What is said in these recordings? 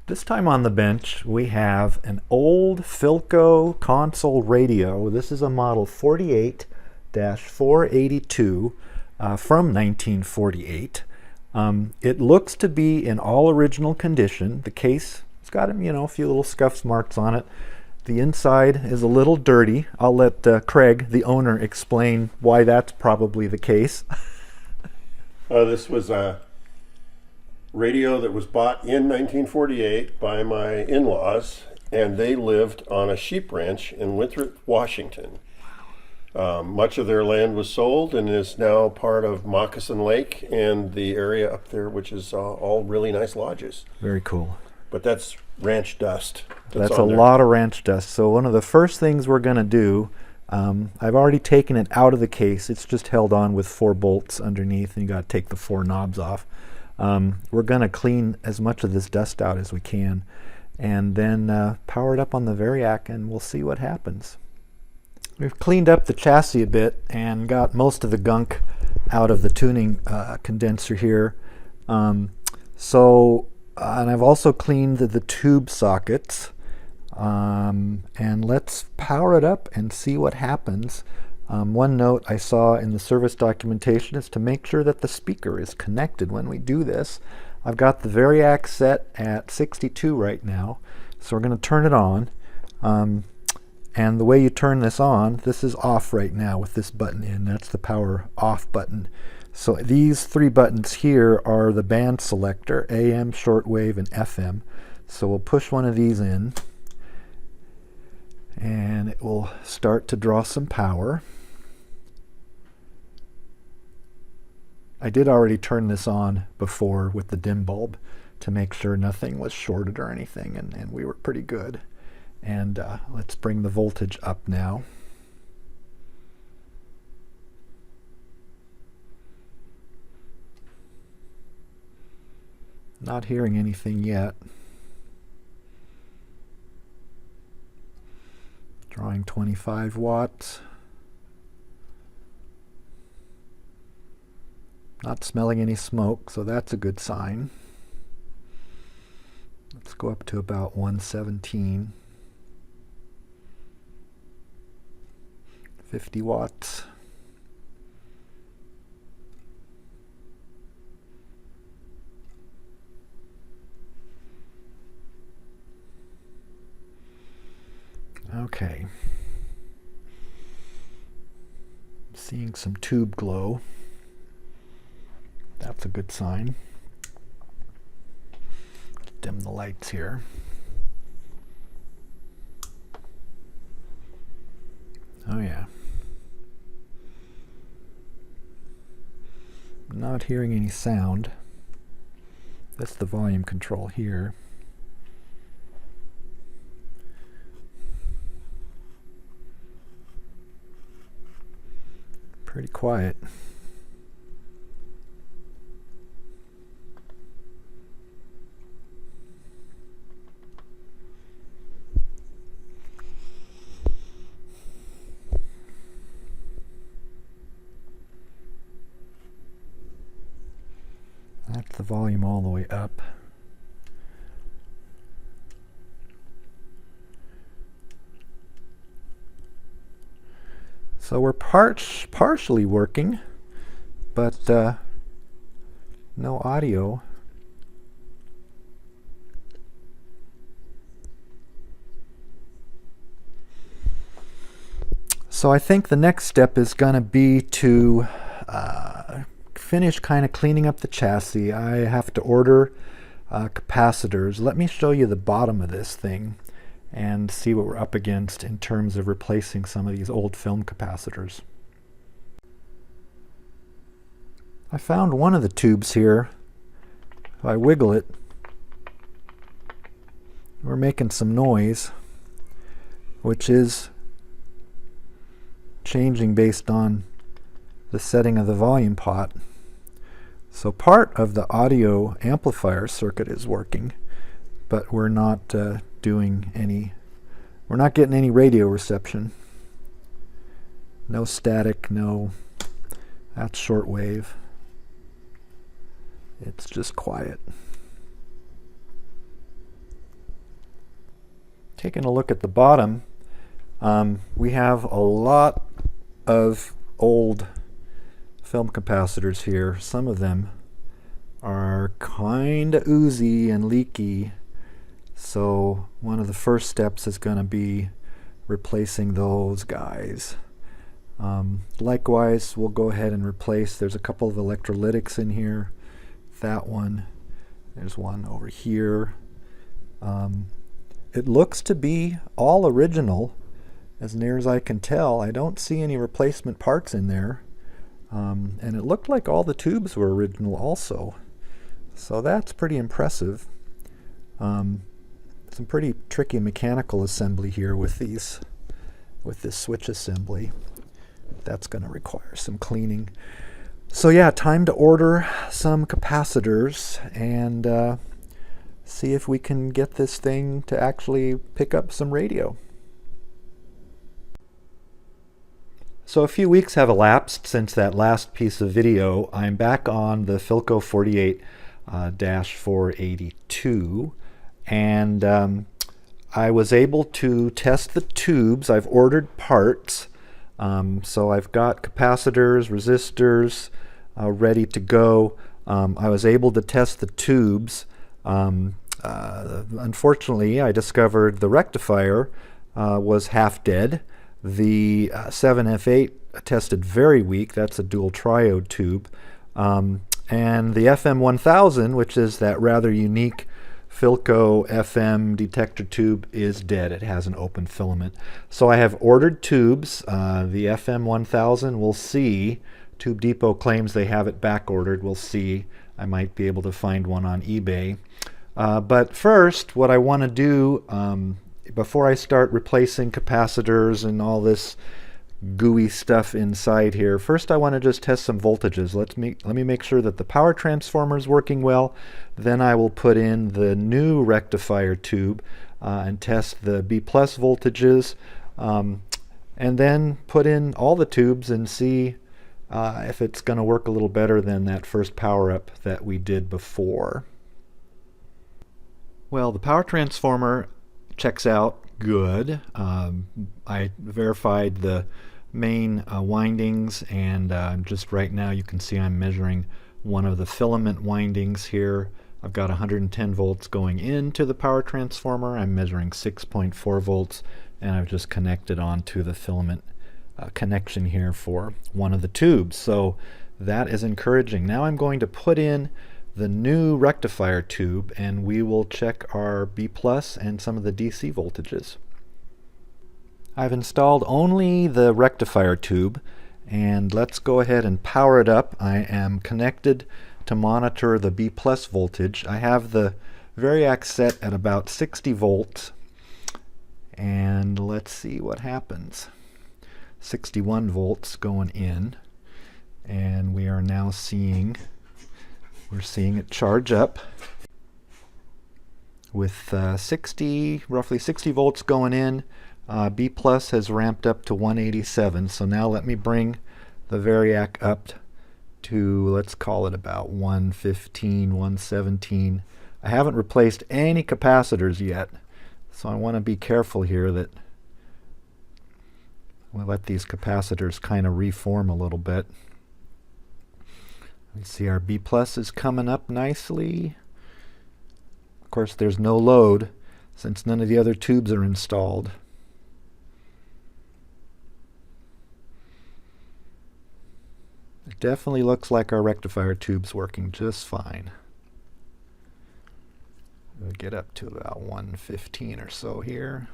This time on the bench we have an old Philco console radio. This is a model 48-482 from 1948. It looks to be in all original condition. The case has got a few little scuffs marks on it. The inside is a little dirty. I'll let Craig, the owner, explain why that's probably the case. This was a radio that was bought in 1948 by my in-laws, and they lived on a sheep ranch in Winthrop, Washington. Much of their land was sold and is now part of Moccasin Lake and the area up there, which is all really nice lodges. Very cool. But that's ranch dust. That's a lot of ranch dust. So one of the first things we're going to do, I've already taken it out of the case. It's just held on with 4 bolts underneath, and you got to take the 4 knobs off. We're going to clean as much of this dust out as we can, and then power it up on the Variac, and we'll see what happens. We've cleaned up the chassis a bit and got most of the gunk out of the tuning condenser here. And I've also cleaned the tube sockets. And let's power it up and see what happens. One note I saw in the service documentation is to make sure that the speaker is connected when we do this. I've got the Variac set at 62 right now, so we're going to turn it on. And the way you turn this on, this is off right now with this button in. That's the power off button. So these 3 buttons here are the band selector, AM, shortwave, and FM. So we'll push one of these in, and it will start to draw some power. I did already turn this on before with the dim bulb to make sure nothing was shorted or anything, and we were pretty good. And let's bring the voltage up now. Not hearing anything yet. Drawing 25 watts. Not smelling any smoke, so that's a good sign. Let's go up to about 117. 50 watts. Okay. Seeing some tube glow. That's a good sign. Dim the lights here. Oh yeah. Not hearing any sound. That's the volume control here. Pretty quiet. That's the volume all the way up. So we're partially working, but no audio. So I think the next step is going to be to finish kind of cleaning up the chassis. I have to order capacitors. Let me show you the bottom of this thing and see what we're up against in terms of replacing some of these old film capacitors. I found one of the tubes here. If I wiggle it, we're making some noise, which is changing based on the setting of the volume pot. So part of the audio amplifier circuit is working, but we're not getting any radio reception. No static, that's shortwave. It's just quiet. Taking a look at the bottom, we have a lot of old film capacitors here. Some of them are kind of oozy and leaky, so one of the first steps is going to be replacing those guys. Likewise, we'll go ahead and replace, there's a couple of electrolytics in here. That one, there's one over here. It looks to be all original, as near as I can tell. I don't see any replacement parts in there. And it looked like all the tubes were original also. So that's pretty impressive. Some pretty tricky mechanical assembly here with this switch assembly. That's going to require some cleaning. So yeah, time to order some capacitors and see if we can get this thing to actually pick up some radio. So a few weeks have elapsed since that last piece of video. I'm back on the Philco 48-482, and I was able to test the tubes. I've ordered parts. So I've got capacitors, resistors ready to go. I was able to test the tubes. Unfortunately, I discovered the rectifier was half dead. The 7F8 tested very weak. That's a dual triode tube. And the FM1000, which is that rather unique Philco FM detector tube, is dead. It has an open filament. So I have ordered tubes. The FM1000, we'll see. Tube Depot claims they have it back ordered. We'll see. I might be able to find one on eBay. But first, what I want to do, before I start replacing capacitors and all this gooey stuff inside here, first I want to just test some voltages. Let me make sure that the power transformer is working well. Then I will put in the new rectifier tube and test the B+ voltages, and then put in all the tubes and see if it's going to work a little better than that first power up that we did before. Well, the power transformer checks out good. I verified the main windings, and just right now you can see I'm measuring one of the filament windings here. I've got 110 volts going into the power transformer. I'm measuring 6.4 volts, and I've just connected onto the filament connection here for one of the tubes. So that is encouraging. Now I'm going to put in the new rectifier tube, and we will check our B+ and some of the DC voltages. I've installed only the rectifier tube, and let's go ahead and power it up. I am connected to monitor the B+ voltage. I have the Variac set at about 60 volts, and let's see what happens. 61 volts going in, and we are now seeing it charge up with roughly 60 volts going in. B+ has ramped up to 187, so now let me bring the Variac up to, let's call it about 115, 117. I haven't replaced any capacitors yet, so I want to be careful here that we'll let these capacitors kind of reform a little bit. You see our B+ is coming up nicely. Of course, there's no load since none of the other tubes are installed. It definitely looks like our rectifier tube's working just fine. We'll get up to about 115 or so here.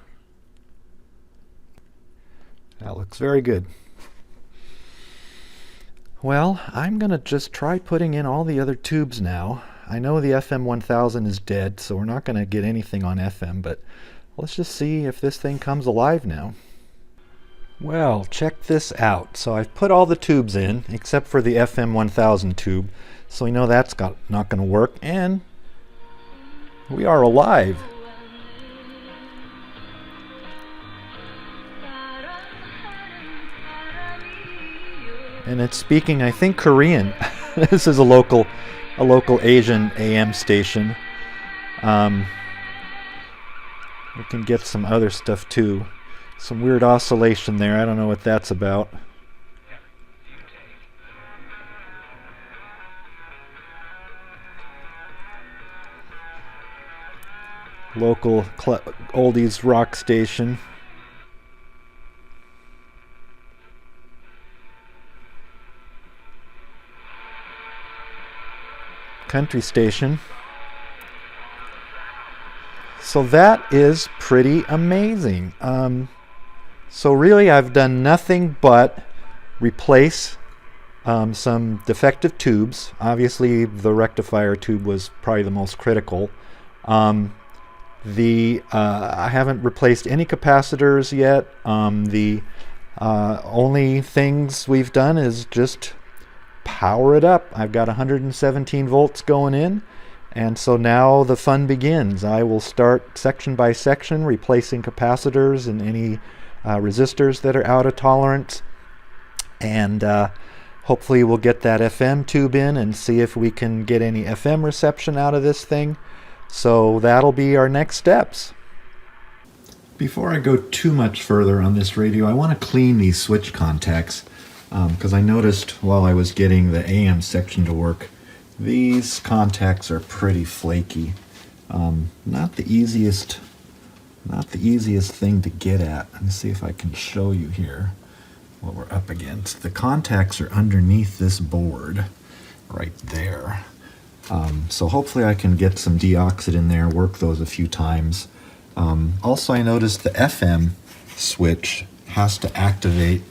That looks very good. Well, I'm going to just try putting in all the other tubes now. I know the FM1000 is dead, so we're not going to get anything on FM, but let's just see if this thing comes alive now. Well, check this out. So I've put all the tubes in, except for the FM1000 tube, so we know that's not going to work, and we are alive. And it's speaking, I think, Korean. This is a local We can get some other stuff too. Some weird oscillation there. I don't know what that's about. Local oldies rock station. Country station. So that is pretty amazing. So really I've done nothing but replace some defective tubes. Obviously the rectifier tube was probably the most critical. I haven't replaced any capacitors yet. The only things we've done is just power it up. I've got 117 volts going in, and so now the fun begins. I will start section by section replacing capacitors and any resistors that are out of tolerance, and hopefully we'll get that FM tube in and see if we can get any FM reception out of this thing. So that'll be our next steps. Before I go too much further on this radio, I want to clean these switch contacts because I noticed while I was getting the AM section to work, these contacts are pretty flaky. Not the easiest thing to get at. Let me see if I can show you here what we're up against. The contacts are underneath this board right there. So hopefully I can get some deoxit in there, work those a few times. Also, I noticed the FM switch has to activate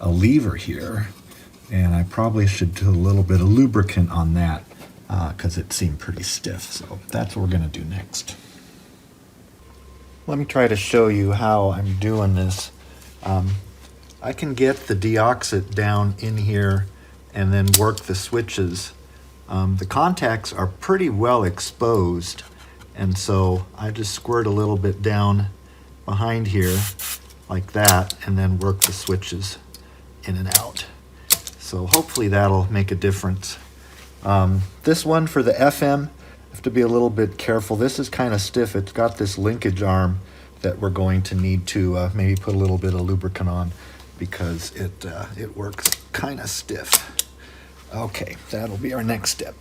a lever here, and I probably should do a little bit of lubricant on that because it seemed pretty stiff. So that's what we're going to do next. Let me try to show you how I'm doing this. I can get the deoxit down in here and then work the switches. The contacts are pretty well exposed, and so I just squirt a little bit down behind here like that and then work the switches in and out. So hopefully that'll make a difference. This one for the FM, I have to be a little bit careful. This is kind of stiff. It's got this linkage arm that we're going to need to maybe put a little bit of lubricant on because it works kind of stiff. Okay, that'll be our next step.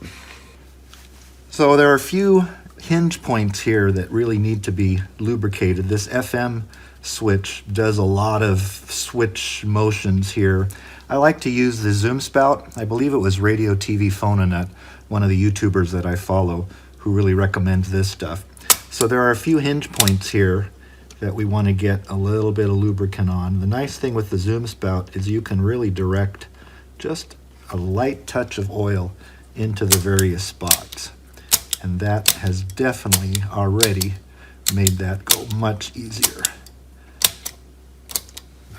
So there are a few hinge points here that really need to be lubricated. This FM switch does a lot of switch motions here. I like to use the zoom spout. I believe it was Radio TV Phononut, one of the YouTubers that I follow, who really recommends this stuff. So there are a few hinge points here that we want to get a little bit of lubricant on. The nice thing with the zoom spout is you can really direct just a light touch of oil into the various spots. And that has definitely already made that go much easier.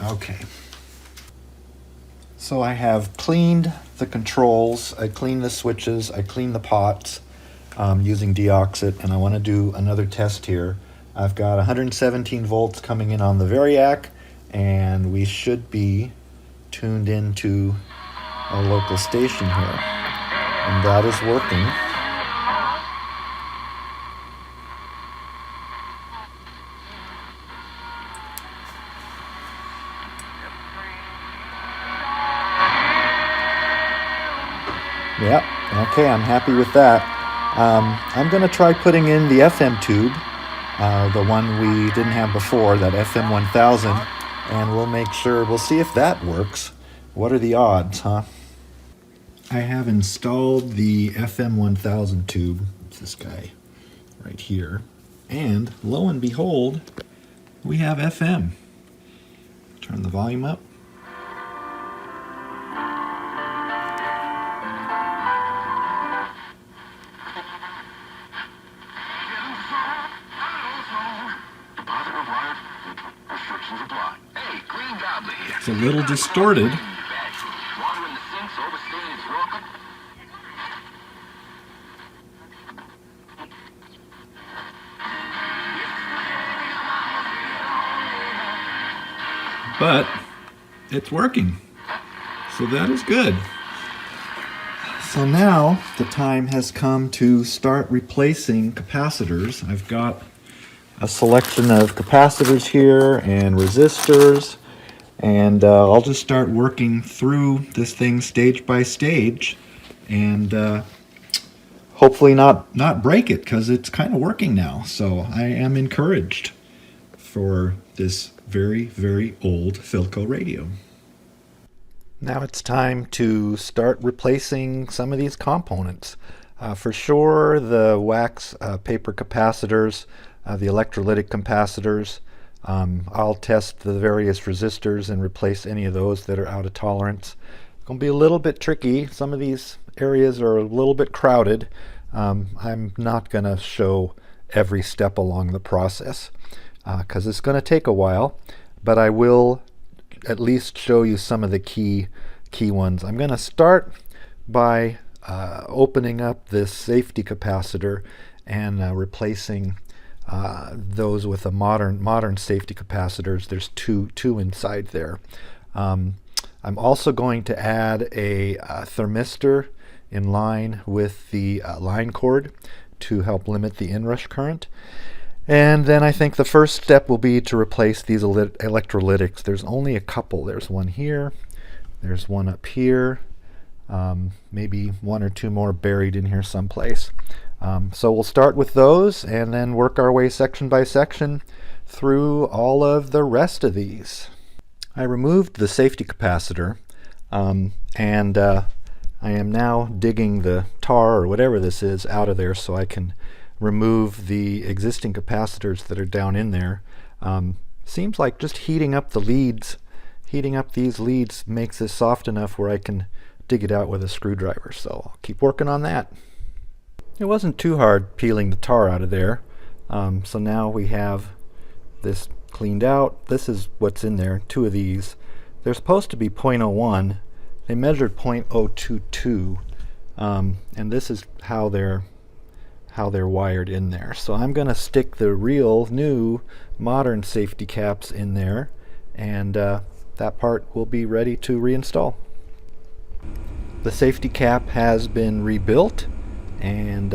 Okay. So I have cleaned the controls, I cleaned the switches, I cleaned the pots using deoxit, and I want to do another test here. I've got 117 volts coming in on the variac, and we should be tuned into our local station here, and that is working. Yep, okay, I'm happy with that. I'm going to try putting in the FM tube, the one we didn't have before, that FM 1000, and we'll see if that works. What are the odds, huh? I have installed the FM 1000 tube, it's this guy right here, and lo and behold, we have FM. Turn the volume up. It's a little distorted. But it's working, so that is good. So now the time has come to start replacing capacitors. I've got a selection of capacitors here and resistors, and I'll just start working through this thing stage by stage, and hopefully not break it, because it's kind of working now. So I am encouraged for this very, very old Philco radio. Now it's time to start replacing some of these components. For sure, the wax paper capacitors, the electrolytic capacitors. I'll test the various resistors and replace any of those that are out of tolerance. It's going to be a little bit tricky. Some of these areas are a little bit crowded. I'm not going to show every step along the process because it's going to take a while, but I will at least show you some of the key ones. I'm going to start by opening up this safety capacitor and replacing those with a modern safety capacitors. There's two inside there. I'm also going to add a thermistor in line with the line cord to help limit the inrush current. And then I think the first step will be to replace these electrolytics. There's only a couple. There's one here, there's one up here, maybe one or two more buried in here someplace. So we'll start with those and then work our way section by section through all of the rest of these. I removed the safety capacitor, and I am now digging the tar or whatever this is out of there so I can remove the existing capacitors that are down in there. Seems like just heating up these leads makes this soft enough where I can dig it out with a screwdriver. So I'll keep working on that. It wasn't too hard peeling the tar out of there. So now we have this cleaned out. This is what's in there, two of these. They're supposed to be 0.01. They measured 0.022, and this is how they're wired in there. So I'm going to stick the real new modern safety caps in there, and that part will be ready to reinstall. The safety cap has been rebuilt, and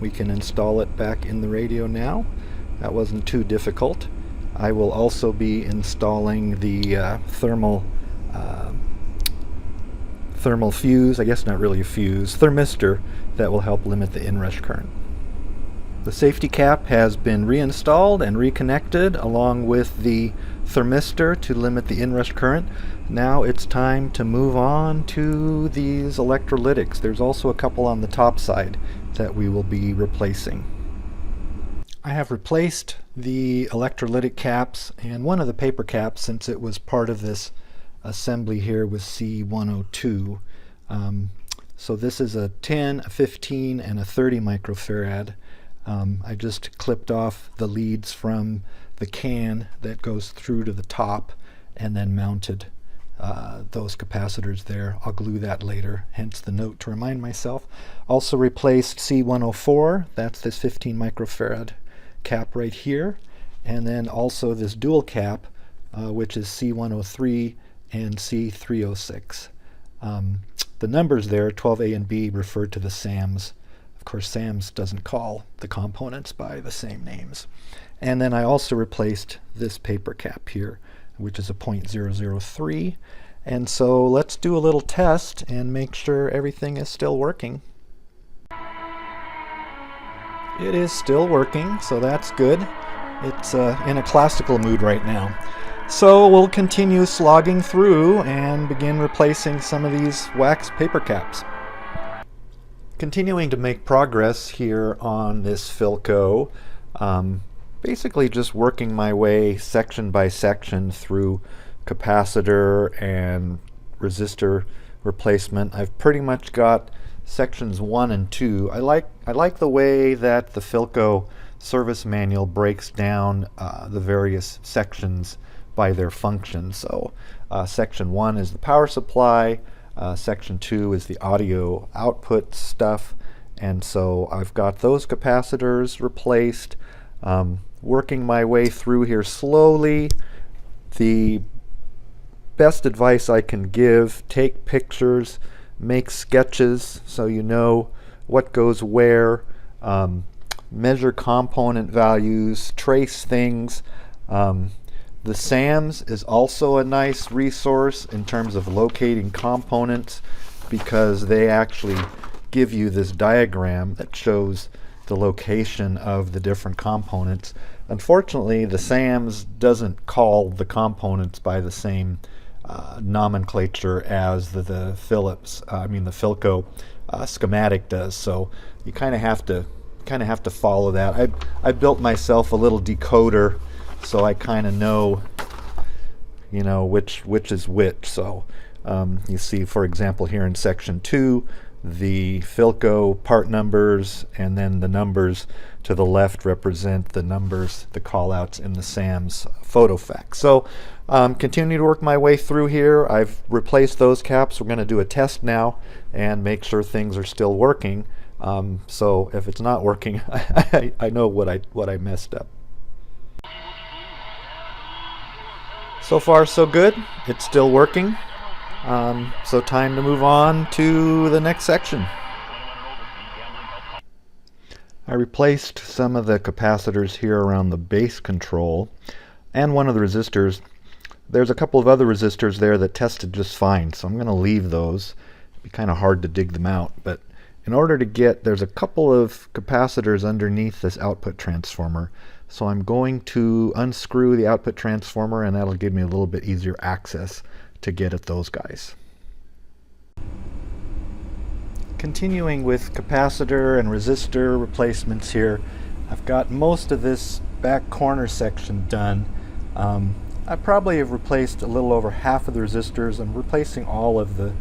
we can install it back in the radio now. That wasn't too difficult. I will also be installing the thermal fuse, I guess not really a fuse, thermistor that will help limit the inrush current. The safety cap has been reinstalled and reconnected along with the thermistor to limit the inrush current. Now it's time to move on to these electrolytics. There's also a couple on the top side that we will be replacing. I have replaced the electrolytic caps, and one of the paper caps, since it was part of this assembly here, was C102. So this is a 10, a 15, and a 30 microfarad. I just clipped off the leads from the can that goes through to the top and then mounted those capacitors there. I'll glue that later, hence the note to remind myself. Also replaced C104, that's this 15 microfarad cap right here, and then also this dual cap, which is C103 and C306. The numbers there, 12A and B, refer to the SAMs. Of course, SAMs doesn't call the components by the same names. And then I also replaced this paper cap here, which is a 0.003. And so let's do a little test and make sure everything is still working. It is still working, so that's good. It's in a classical mood right now. So we'll continue slogging through and begin replacing some of these wax paper caps. Continuing to make progress here on this Philco, basically just working my way section by section through capacitor and resistor replacement. I've pretty much got sections 1 and 2. I like the way that the Philco service manual breaks down the various sections by their function. So section 1 is the power supply, section 2 is the audio output stuff, and so I've got those capacitors replaced. Working my way through here slowly. The best advice I can give: take pictures, make sketches so you know what goes where. measure component values, trace things. The SAMS is also a nice resource in terms of locating components, because they actually give you this diagram that shows the location of the different components. Unfortunately, the SAMS doesn't call the components by the same nomenclature as the Philco schematic does. So you kind of have to follow that. I built myself a little decoder, so I kind of know, which is which. So you see, for example, here in section 2, the Philco part numbers, and then the numbers to the left represent the numbers, the callouts in the SAMS photo fax. So continue to work my way through here. I've replaced those caps. We're going to do a test now and make sure things are still working. So if it's not working, I know what I messed up. So far so good. It's still working. So time to move on to the next section. I replaced some of the capacitors here around the base control and one of the resistors. There's a couple of other resistors there that tested just fine, so I'm going to leave those. It'd be kind of hard to dig them out, but in order to there's a couple of capacitors underneath this output transformer, so I'm going to unscrew the output transformer, and that'll give me a little bit easier access to get at those guys. Continuing with capacitor and resistor replacements here, I've got most of this back corner section done. I probably have replaced a little over half of the resistors. I'm replacing all of the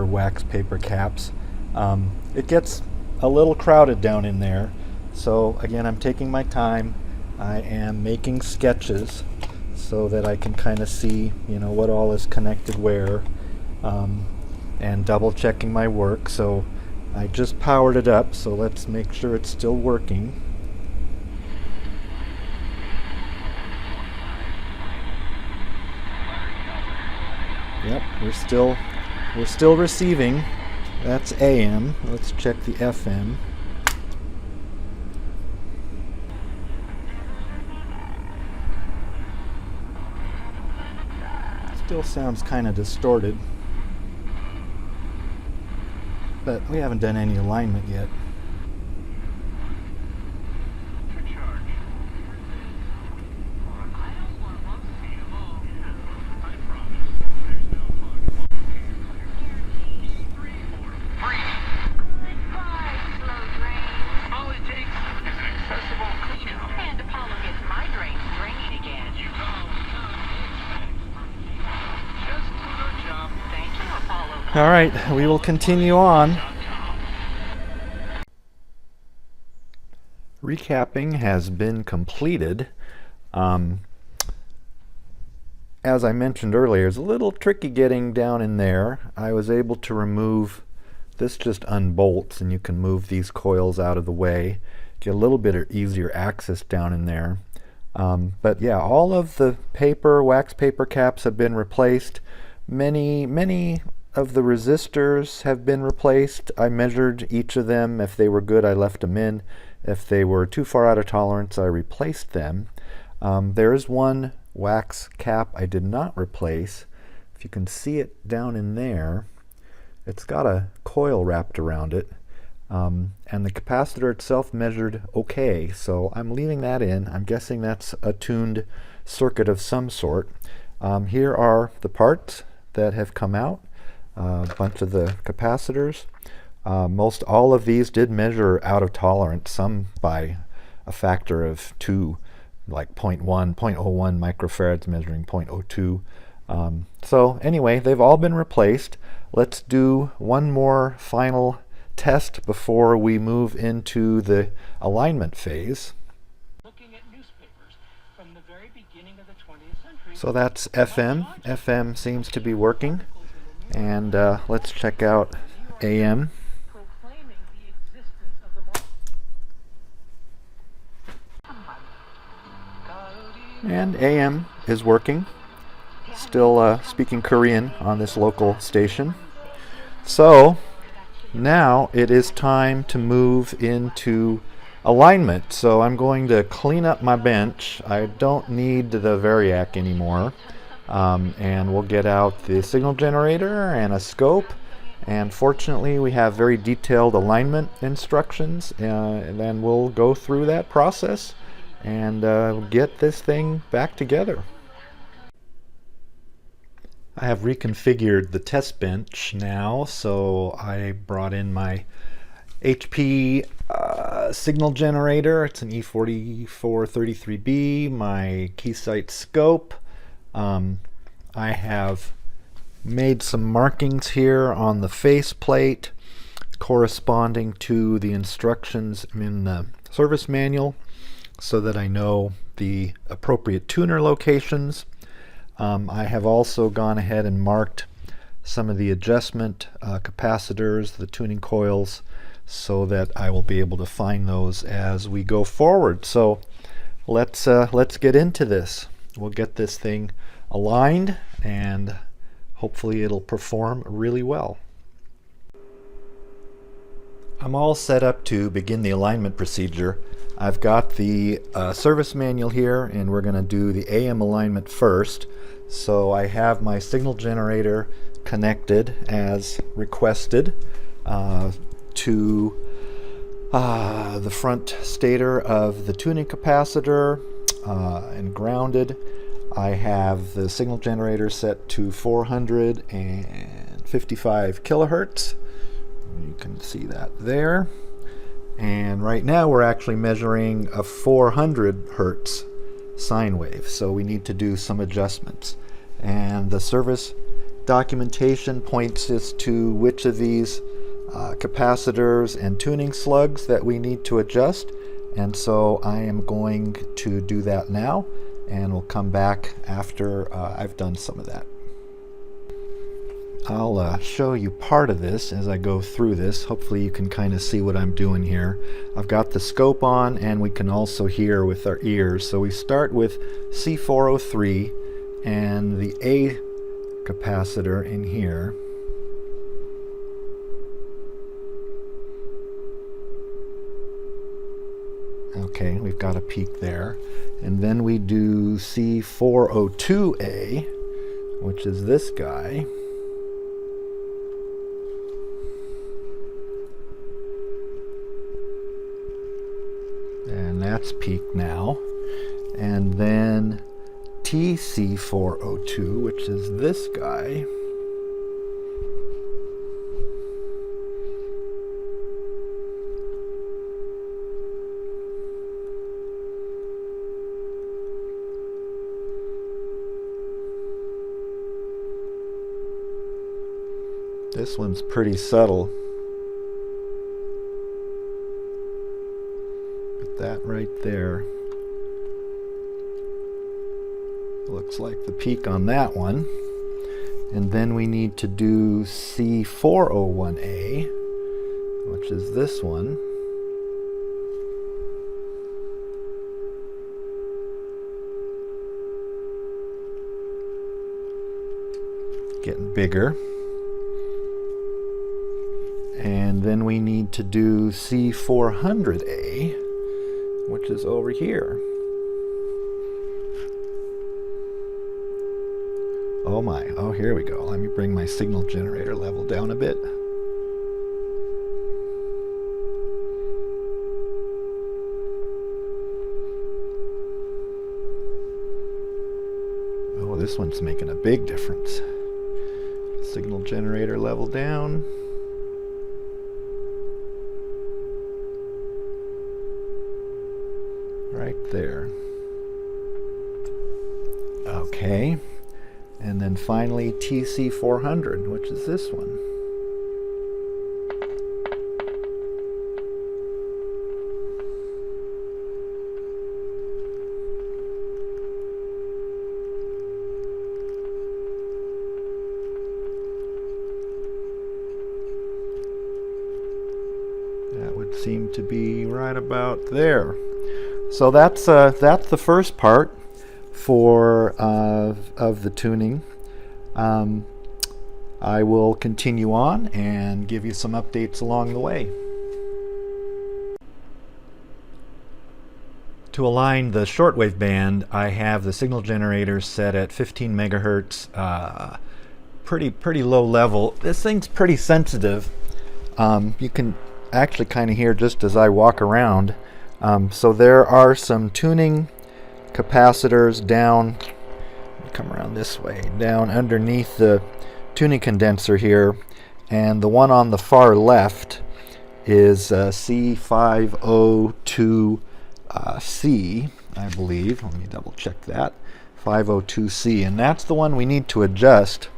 wax paper caps. It gets a little crowded down in there, so again, I'm taking my time. I am making sketches so that I can kind of see, what all is connected where, and double checking my work. So I just powered it up, so let's make sure it's still working. Yep, we're still receiving. That's AM. Let's check the FM. Still sounds kind of distorted, but we haven't done any alignment yet. All right, we will continue on. Recapping has been completed. As I mentioned earlier, it's a little tricky getting down in there. I was able to remove this, just unbolts, and you can move these coils out of the way, get a little bit easier access down in there. But yeah, all of the wax paper caps have been replaced. Many of the resistors have been replaced. I measured each of them. If they were good, I left them in. If they were too far out of tolerance, I replaced them. There is one wax cap I did not replace. If you can see it down in there, it's got a coil wrapped around it. And the capacitor itself measured okay, so I'm leaving that in. I'm guessing that's a tuned circuit of some sort. Here are the parts that have come out. A bunch of the capacitors. Most all of these did measure out of tolerance, some by a factor of 2, like 0.1 microfarads measuring 0.02. So anyway, they've all been replaced. Let's do one more final test before we move into the alignment phase. Looking at newspapers from the very beginning of the 20th century. So that's FM. FM seems to be working. And let's check out AM. Proclaiming the existence of the And AM is working. Still speaking Korean on this local station. So now it is time to move into alignment. So I'm going to clean up my bench. I don't need the variac anymore. And we'll get out the signal generator and a scope. And fortunately, we have very detailed alignment instructions. And then we'll go through that process and get this thing back together. I have reconfigured the test bench now, so I brought in my HP signal generator. It's an E4433B, my Keysight scope. I have made some markings here on the faceplate corresponding to the instructions in the service manual so that I know the appropriate tuner locations. I have also gone ahead and marked some of the adjustment capacitors, the tuning coils, so that I will be able to find those as we go forward. So let's get into this. We'll get this thing aligned and hopefully it'll perform really well. I'm all set up to begin the alignment procedure. I've got the service manual here, and we're going to do the AM alignment first. So I have my signal generator connected as requested to the front stator of the tuning capacitor and grounded. I have the signal generator set to 455 kilohertz. You can see that there. And right now we're actually measuring a 400 hertz sine wave, so we need to do some adjustments. And the service documentation points us to which of these capacitors and tuning slugs that we need to adjust. And so I am going to do that now, and we'll come back after I've done some of that. I'll show you part of this as I go through this. Hopefully you can kind of see what I'm doing here. I've got the scope on, and we can also hear with our ears. So we start with C403 and the A capacitor in here. Okay, we've got a peak there. And then we do C402A, which is this guy. And that's peaked now. And then TC402, which is this guy. This one's pretty subtle. But that right there looks like the peak on that one. And then we need to do C401A, which is this one. Getting bigger. And then we need to do C400A, which is over here. Oh my, oh here we go. Let me bring my signal generator level down a bit. Oh, this one's making a big difference. Signal generator level down. Right there. Okay. And then finally TC400, which is this one. That would seem to be right about there. So that's the first part for of the tuning. I will continue on and give you some updates along the way. To align the shortwave band, I have the signal generator set at 15 megahertz, pretty low level. This thing's pretty sensitive. You can actually kind of hear just as I walk around. So there are some tuning capacitors down, come around this way, down underneath the tuning condenser here, and the one on the far left is C502C, I believe. Let me double check that. 502C, and that's the one we need to adjust.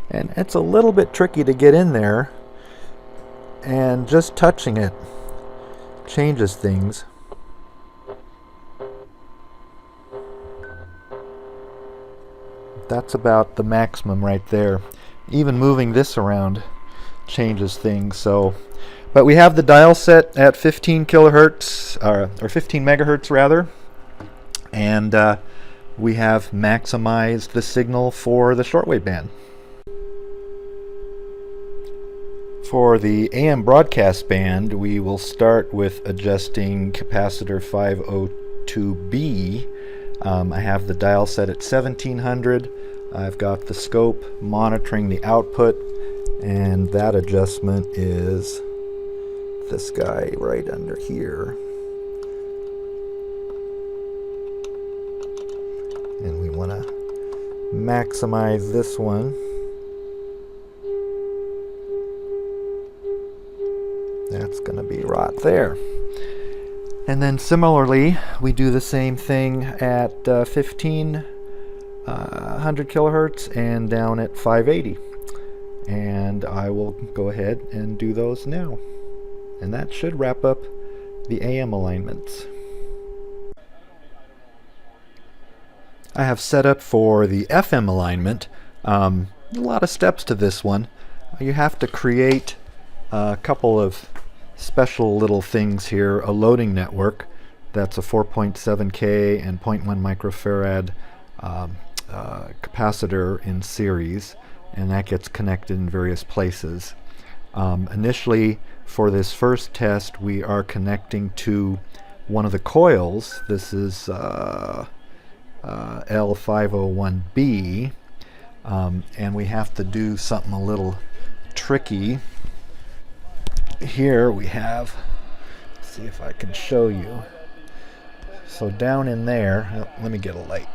And it's a little bit tricky to get in there, and just touching it changes things. That's about the maximum right there. Even moving this around changes things. So, but we have the dial set at 15 kilohertz, or 15 megahertz rather, and we have maximized the signal for the shortwave band. For the AM broadcast band, we will start with adjusting capacitor 502B. I have the dial set at 1700. I've got the scope monitoring the output, and that adjustment is this guy right under here. And we want to maximize this one. That's going to be right there. And then similarly, we do the same thing at 1500 kilohertz and down at 580. And I will go ahead and do those now. And that should wrap up the AM alignments. I have set up for the FM alignment. A lot of steps to this one. You have to create a couple of special little things here. A loading network, that's a 4.7K and 0.1 microfarad capacitor in series, and that gets connected in various places. Initially, for this first test, we are connecting to one of the coils. This is L501B, and we have to do something a little tricky. Here we have, let's see if I can show you. So down in there, let me get a light.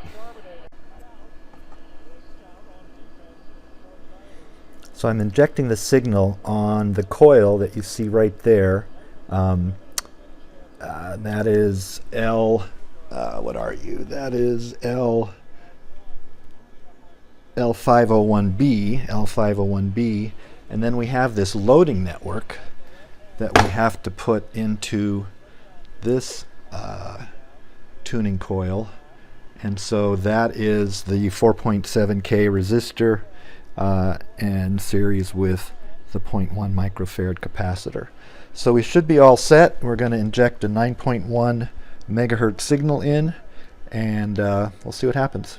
So I'm injecting the signal on the coil that you see right there. That is what are you? That is L501B, and then we have this loading network that we have to put into this tuning coil, and so that is the 4.7K resistor and series with the 0.1 microfarad capacitor. So we should be all set. We're going to inject a 9.1 megahertz signal in, and we'll see what happens.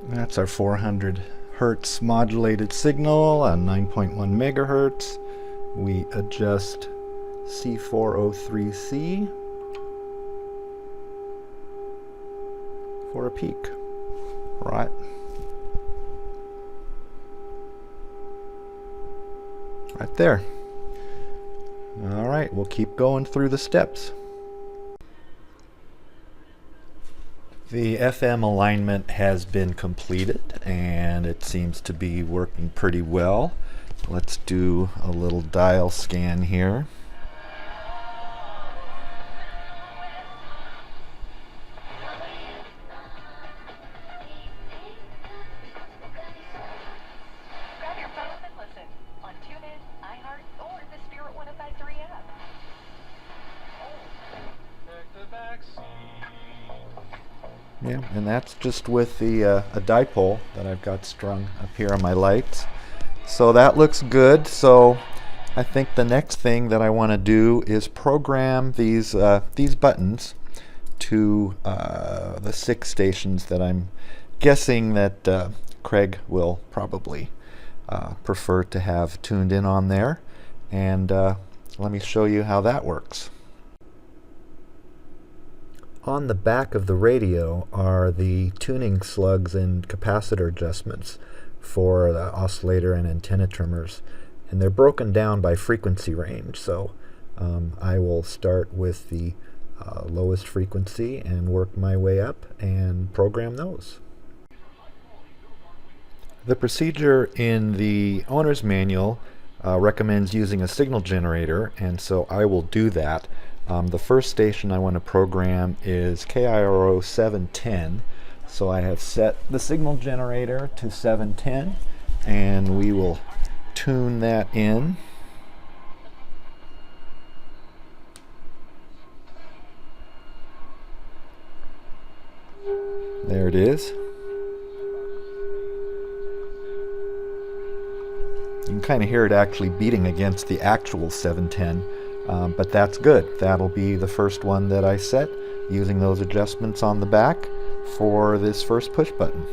That's our 400 hertz modulated signal on 9.1 megahertz. We adjust C403C for a peak. Right. Right there. All right, we'll keep going through the steps. The FM alignment has been completed, and it seems to be working pretty well. Let's do a little dial scan here. Yeah, and that's just with the a dipole that I've got strung up here on my lights. So that looks good. So I think the next thing that I want to do is program these buttons to the 6 stations that I'm guessing that Craig will probably prefer to have tuned in on there. And let me show you how that works. On the back of the radio are the tuning slugs and capacitor adjustments for the oscillator and antenna trimmers, and they're broken down by frequency range. So I will start with the lowest frequency and work my way up and program those. The procedure in the owner's manual recommends using a signal generator, and so I will do that. The first station I want to program is KIRO 710, so I have set the signal generator to 710, and we will tune that in. There it is. You can kind of hear it actually beating against the actual 710, but that's good. That'll be the first one that I set using those adjustments on the back for this first push button.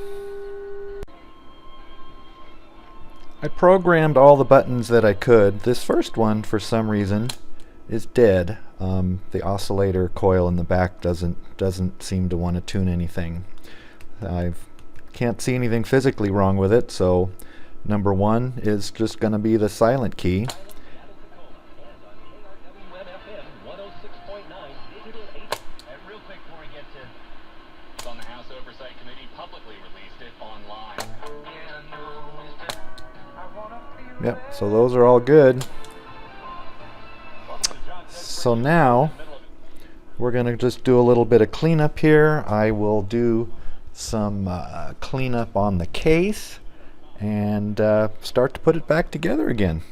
I programmed all the buttons that I could. This first one, for some reason, is dead. The oscillator coil in the back doesn't seem to want to tune anything. I can't see anything physically wrong with it, so number one is just going to be the silent key. Yep, so those are all good. So now we're going to just do a little bit of cleanup here. I will do some cleanup on the case and start to put it back together again.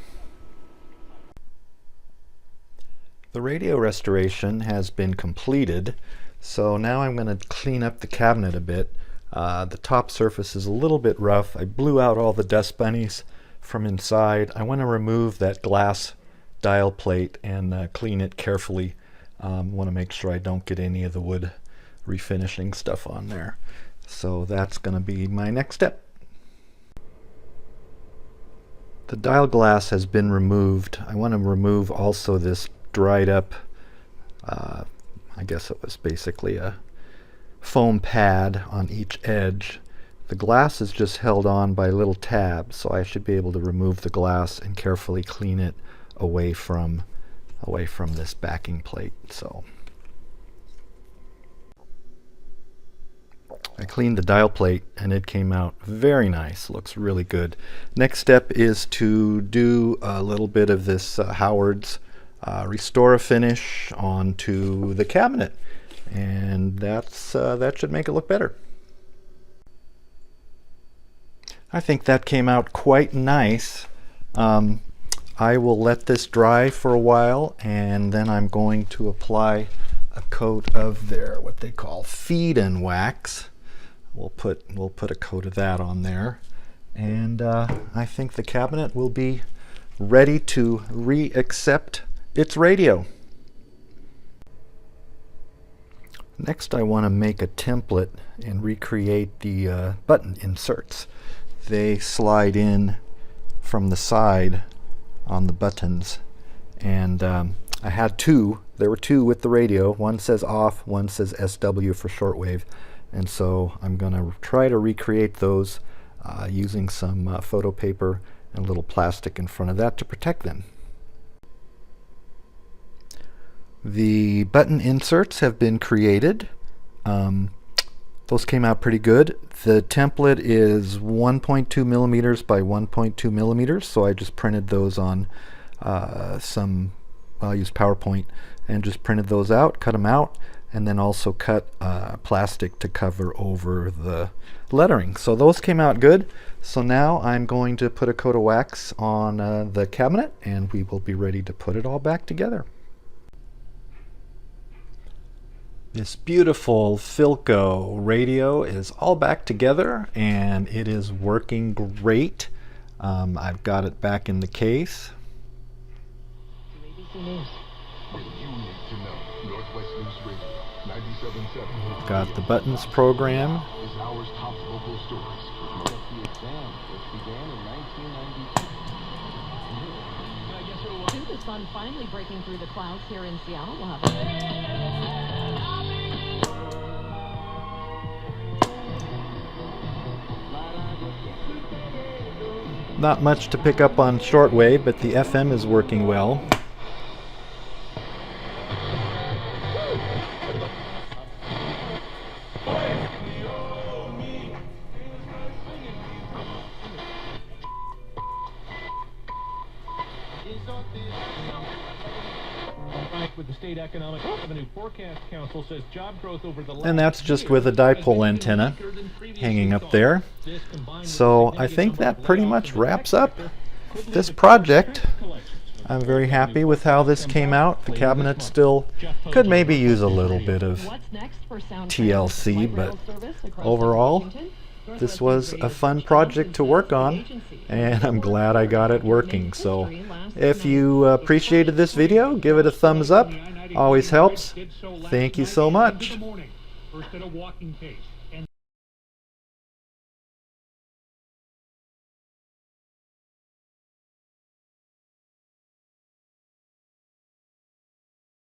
The radio restoration has been completed, so now I'm going to clean up the cabinet a bit. The top surface is a little bit rough. I blew out all the dust bunnies from inside. I want to remove that glass dial plate and clean it carefully. Want to make sure I don't get any of the wood refinishing stuff on there. So that's going to be my next step. The dial glass has been removed. I want to remove also this dried up, I guess it was basically a foam pad on each edge. The glass is just held on by little tabs, so I should be able to remove the glass and carefully clean it away from this backing plate. So I cleaned the dial plate and it came out very nice. Looks really good. Next step is to do a little bit of this Howard's restore a finish onto the cabinet, and that should make it look better. I think that came out quite nice. I will let this dry for a while, and then I'm going to apply a coat of their what they call feed-in wax. We'll put a coat of that on there, and I think the cabinet will be ready to re-accept its radio. Next, I want to make a template and recreate the button inserts. They slide in from the side on the buttons, and I had two. There were two with the radio. One says off, one says SW for shortwave, and so I'm going to try to recreate those using some photo paper and a little plastic in front of that to protect them. The button inserts have been created. Those came out pretty good. The template is 1.2 millimeters by 1.2 millimeters, so I just printed those on I used PowerPoint and just printed those out, cut them out, and then also cut plastic to cover over the lettering. So those came out good. So now I'm going to put a coat of wax on the cabinet, and we will be ready to put it all back together. This beautiful Philco radio is all back together, and it is working great. I've got it back in the case. ABC News. What you need to know. Northwest News Radio, 97.7. We've got the buttons program. Is our top local stories. The exam, which began in 1992. The sun finally breaking through the clouds here in Seattle. We'll have Not much to pick up on shortwave, but the FM is working well. With the State Economic Revenue Forecast Council says job growth over the And that's just with a dipole antenna hanging up there. So I think that pretty much wraps up this project. I'm very happy with how this came out. The cabinet still could maybe use a little bit of TLC, but overall, this was a fun project to work on, and I'm glad I got it working. So if you appreciated this video, give it a thumbs up. Always helps. Thank you so much. First at a walking pace.